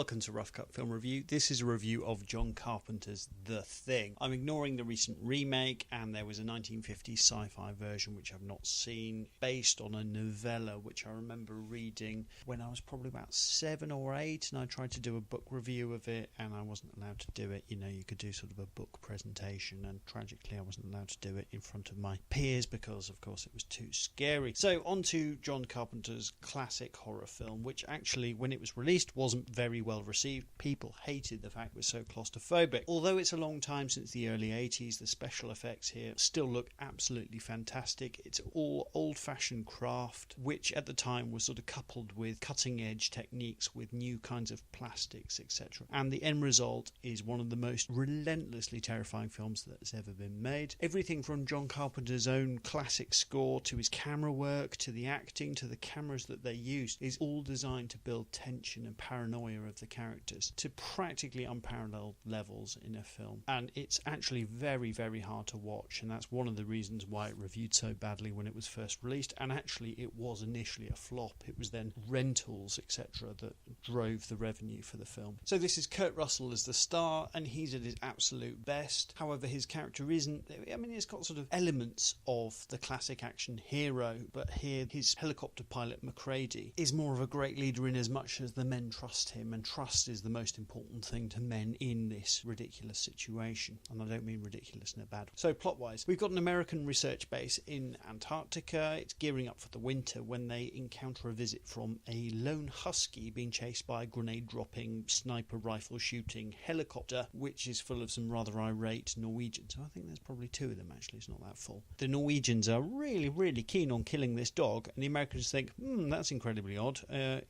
Welcome to Rough Cut Film Review. This is a review of John Carpenter's The Thing. I'm ignoring the recent remake, and there was a 1950s sci-fi version which I've not seen, based on a novella which I remember reading when I was probably about 7 or 8, and I tried to do a book review of it, and I wasn't allowed to do it. You know, you could do sort of a book presentation, and tragically I wasn't allowed to do it in front of my peers because, of course, it was too scary. So on to John Carpenter's classic horror film, which actually, when it was released, wasn't very well received. People hated the fact it was so claustrophobic. Although it's a long time since the early 80s, the special effects here still look absolutely fantastic. It's all old-fashioned craft, which at the time was sort of coupled with cutting-edge techniques with new kinds of plastics, etc. And the end result is one of the most relentlessly terrifying films that's ever been made. Everything from John Carpenter's own classic score to his camera work to the acting to the cameras that they used is all designed to build tension and paranoia of the characters to practically unparalleled levels in a film. And it's actually very, very hard to watch, and that's one of the reasons why it reviewed so badly when it was first released. And actually it was initially a flop. It was then rentals, etc., that drove the revenue for the film. So this is Kurt Russell as the star, and he's at his absolute best. However, his character isn't, it's got sort of elements of the classic action hero, but here his helicopter pilot McCready is more of a great leader in as much as the men trust him, and trust is the most important thing to men in this ridiculous situation. And I don't mean ridiculous in a bad way. So plot-wise, we've got an American research base in Antarctica. It's gearing up for the winter when they encounter a visit from a lone husky being chased by a grenade-dropping, sniper rifle-shooting helicopter, which is full of some rather irate Norwegians. So I think there's probably 2 of them, actually. It's not that full. The Norwegians are really, really keen on killing this dog, and the Americans think, that's incredibly odd.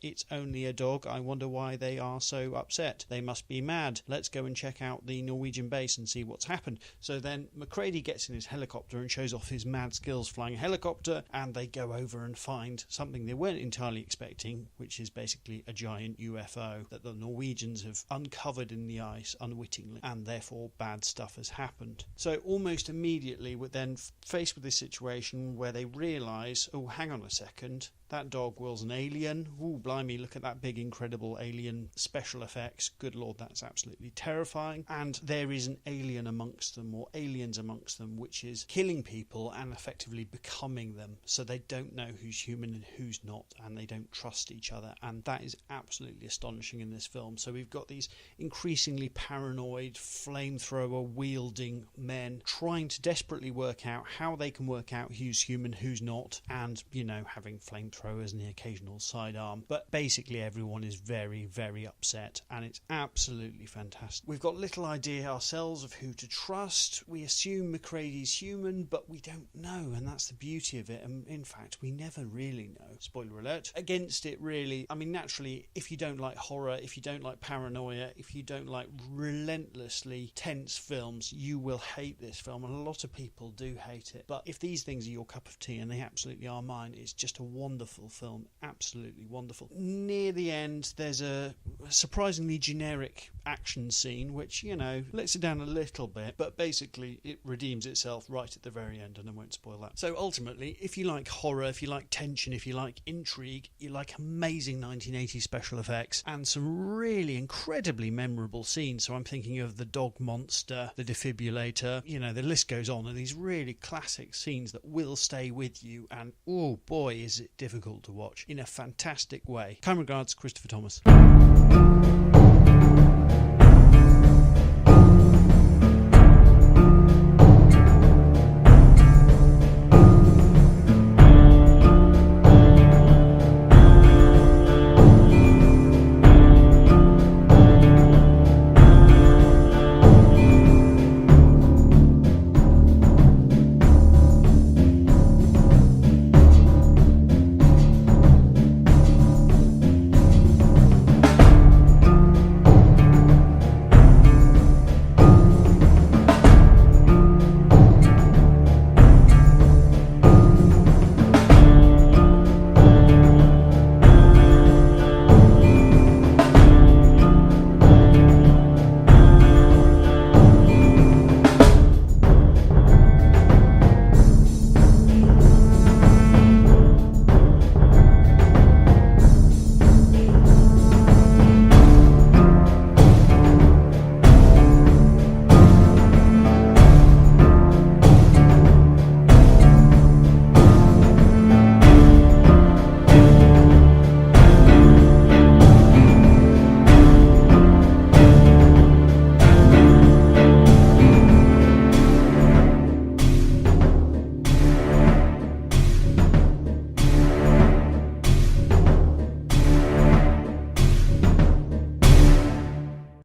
It's only a dog. I wonder why they are so upset. They must be mad. Let's go and check out the Norwegian base and see what's happened. So then McCready gets in his helicopter and shows off his mad skills flying a helicopter, and they go over and find something they weren't entirely expecting, which is basically a giant UFO that the Norwegians have uncovered in the ice unwittingly, and therefore bad stuff has happened. So almost immediately we're then faced with this situation where they realise, oh, hang on a second, that dog was an alien. Ooh, blimey, look at that big, incredible alien special effects. Good Lord, that's absolutely terrifying. And there is an alien amongst them, or aliens amongst them, which is killing people and effectively becoming them. So they don't know who's human and who's not, and they don't trust each other. And that is absolutely astonishing in this film. So we've got these increasingly paranoid, flamethrower-wielding men trying to desperately work out how they can work out who's human, who's not, and, having flamethrowers and the occasional sidearm. But basically everyone is very, very upset, and it's absolutely fantastic. We've got little idea ourselves of who to trust. We assume McCready's human, but we don't know, and that's the beauty of it. And in fact, we never really know. Spoiler alert. Against it, really, naturally, if you don't like horror, if you don't like paranoia, if you don't like relentlessly tense films, you will hate this film, and a lot of people do hate it. But if these things are your cup of tea, and they absolutely are mine, it's just a wonderful film, absolutely wonderful. Near the end, there's a surprisingly generic action scene, which, lets it down a little bit, but basically it redeems itself right at the very end, and I won't spoil that. So ultimately, if you like horror, if you like tension, if you like intrigue, you like amazing 1980s special effects, and some really incredibly memorable scenes. So I'm thinking of the dog monster, the defibrillator, the list goes on, and these really classic scenes that will stay with you, and oh boy, is it difficult to watch in a fantastic way. Kind regards, Christopher Thomas.